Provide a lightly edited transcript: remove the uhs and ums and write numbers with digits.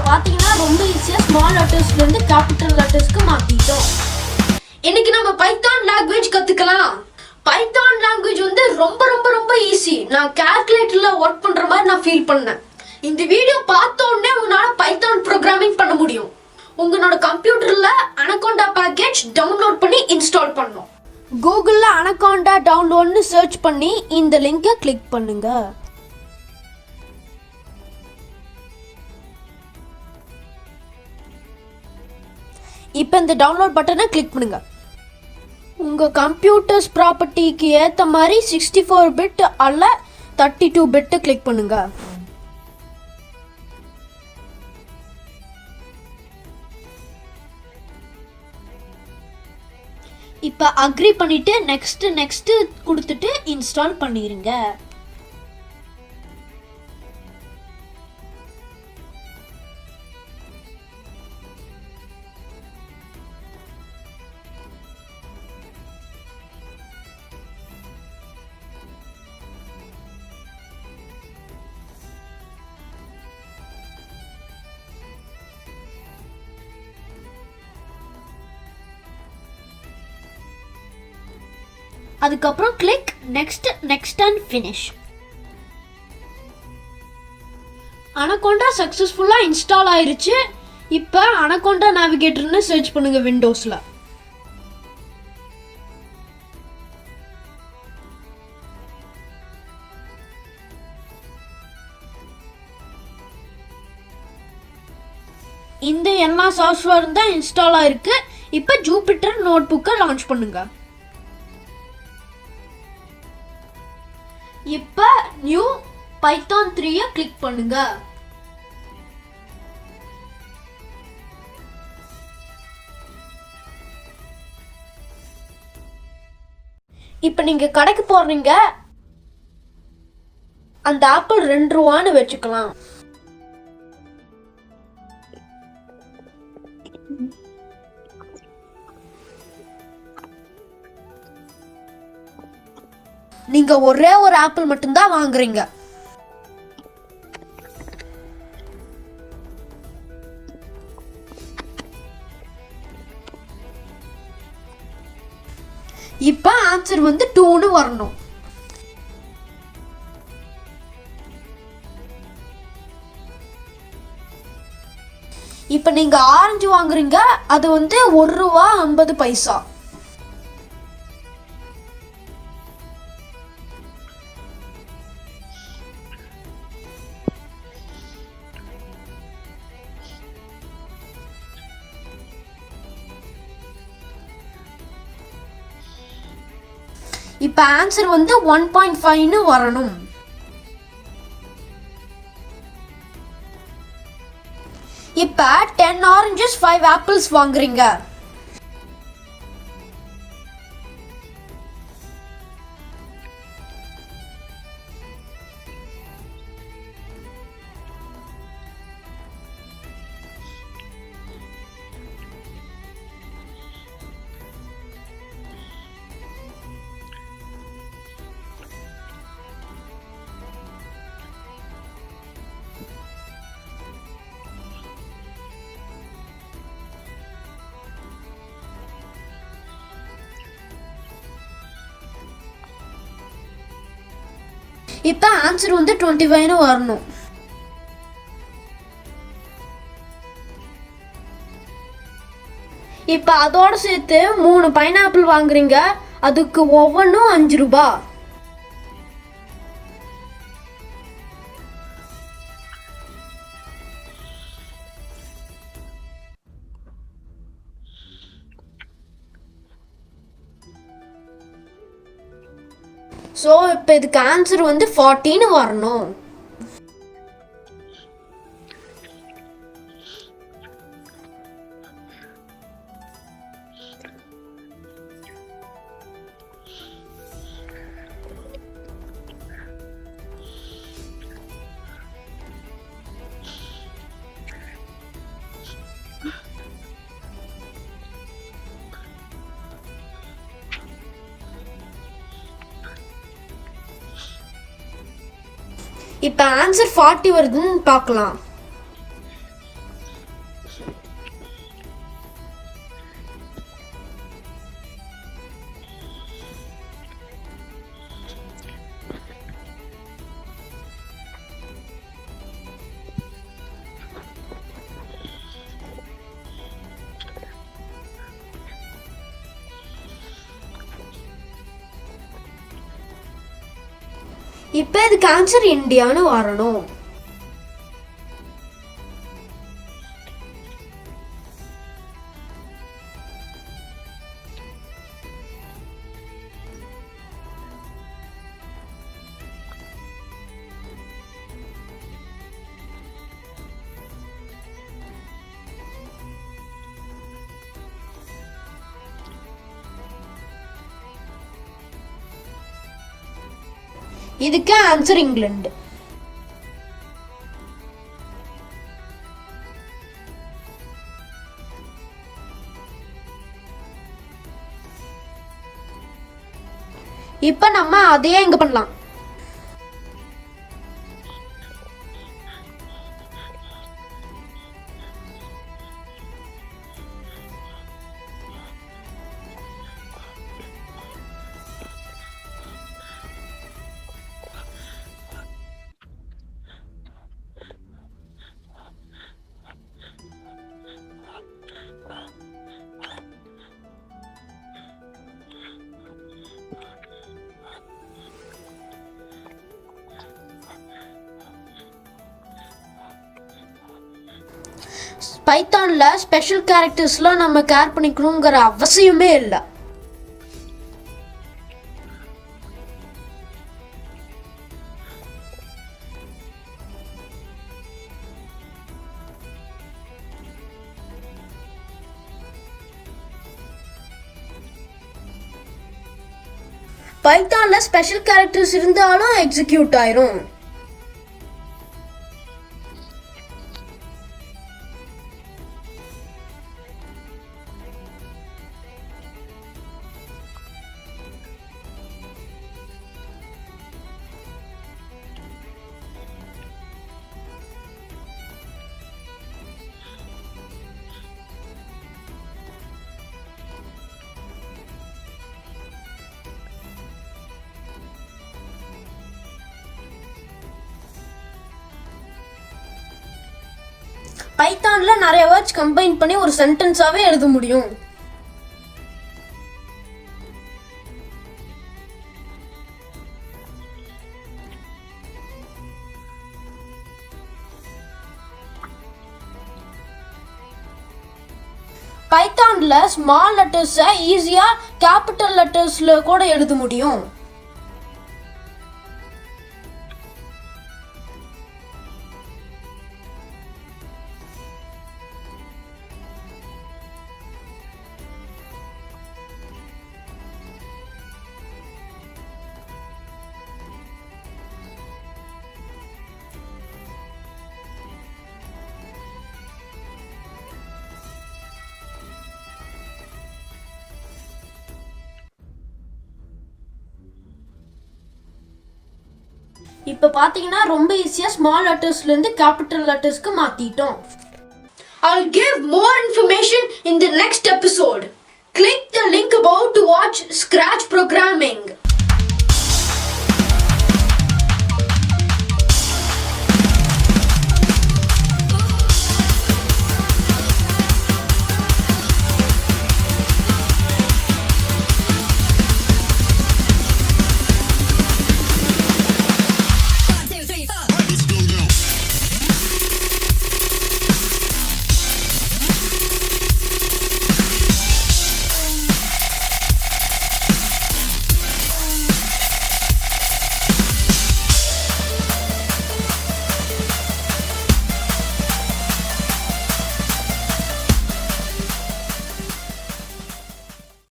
பாத்தீங்கன்னா ரொம்ப ஈஸியா ஸ்மால் லெட்டர்ஸ்ல இருந்து கேபிட்டல் லெட்டர்ஸ்க்கு மாத்திட்டோம். இன்னைக்கு நம்ம பைத்தான் லாங்குவேஜ் கத்துக்கலாம். பைத்தான் லாங்குவேஜ் வந்து ரொம்ப ரொம்ப ரொம்ப ஈஸி. நான் கால்குலேட்டர்ல ஒர்க் பண்ற மாதிரி நான் ஃபீல் பண்ணேன். இந்த வீடியோ பார்த்த உடனே உங்களால பைத்தான் ப்ரோக்ராமிங் பண்ண முடியும். உங்களோட கம்ப்யூட்டர்ல அனகோண்டா பேக்கேஜ் டவுன்லோட் பண்ணி இன்ஸ்டால் பண்ணணும். கூகுள்ல அனகோண்டா டவுன்லோட்னு சர்ச் பண்ணி இந்த லிங்கை கிளிக் பண்ணுங்க. இப்போ இந்த டவுன்லோட் பட்டனை கிளிக் பண்ணுங்க. உங்க கம்ப்யூட்டர்ஸ் ப்ராப்பர்ட்டிக்கு ஏற்ற மாதிரி 64 பிட் அல்ல 32 பிட் கிளிக் பண்ணுங்க. இப்போ அக்ரி பண்ணிட்டு நெக்ஸ்ட் கொடுத்துட்டு இன்ஸ்டால் பண்ணிருங்க. அதுக்கப்புறம் click next and finish. Anaconda சக்சஸ்ஃபுல்லா இன்ஸ்டால் ஆயிருச்சு. இப்போ அனகோண்டா நேவிகேட்டர்னு சர்ச் பண்ணுங்க விண்டோஸ்ல. இந்த எல்லா சாஃப்ட்வேரும் தான் இன்ஸ்டால் ஆயிருக்கு. இப்போ ஜூபிட்டர் நோட் புக்கை லான்ச் பண்ணுங்க. இப்போ நியூ பைத்தான் 3 கிளிக் பண்ணுங்க. இப்போ நீங்க கடைக்கு போறீங்க. அந்த ஆப்பிள் 2 ரூபான்னு வச்சுக்கலாம். நீங்க ஒரே ஒரு ஆப்பிள் மட்டும்தான் வாங்குறீங்க. இப்ப ஆன்சர் வந்து 2ன்னு வரணும். இப்ப நீங்க ஆரஞ்சு வாங்குறீங்க. அது வந்து 1 ரூபா 50 பைசா. இப்ப ஆன்சர் வந்து 1.5ன்னு வரணும். இப்ப 10 ஆரஞ்சஸ் 5 ஆப்பிள்ஸ் வாங்குறீங்க. இப்ப ஆன்சர் வந்து 25ன்னு வரணும். இப்ப அதோட சேர்த்து 3 பைனாப்பிள் வாங்குறீங்க. அதுக்கு ஒவ்வொன்றும் 5 ரூபா. ஸோ இப்போ இதுக்கு ஆன்சர் வந்து 40ன்னு வரணும். இப்போ ஆன்சர் 40 வருதுன்னு பார்க்கலாம். இப்போ இதுக்கு ஆன்சர் இந்தியான்னு வரணும். இதுக்கு ஆன்சர் இங்கிலாந்து. இப்ப நம்ம அதையே இங்க பண்ணலாம். பைத்தான்ல ஸ்பெஷல் கேரக்டர்ஸ்லாம் நம்ம கேர் பண்ணிக்கணுங்கிற அவசியமே இல்லை. பைத்தான்ல ஸ்பெஷல் கேரக்டர்ஸ் இருந்தாலும் எக்ஸிக்யூட் ஆயிரும். பைத்தான்ல நிறைய வேர்ட்ஸ் கம்பைன் பண்ணி ஒரு சென்டென்ஸாவே எழுத முடியும். பைத்தான்ல ஸ்மால் லெட்டர்ஸை ஈஸியா கேபிட்டல் லெட்டர்ஸ்ல கூட எழுத முடியும். இப்போ பாத்தீங்கன்னா ரொம்ப ஈஸியா ஸ்மால் லெட்டர்ஸ்ல இருந்து capital லெட்டர்ஸ்க்கு மாத்திட்டோம். I'll give more information in the next episode. Click the link above to watch Scratch programming.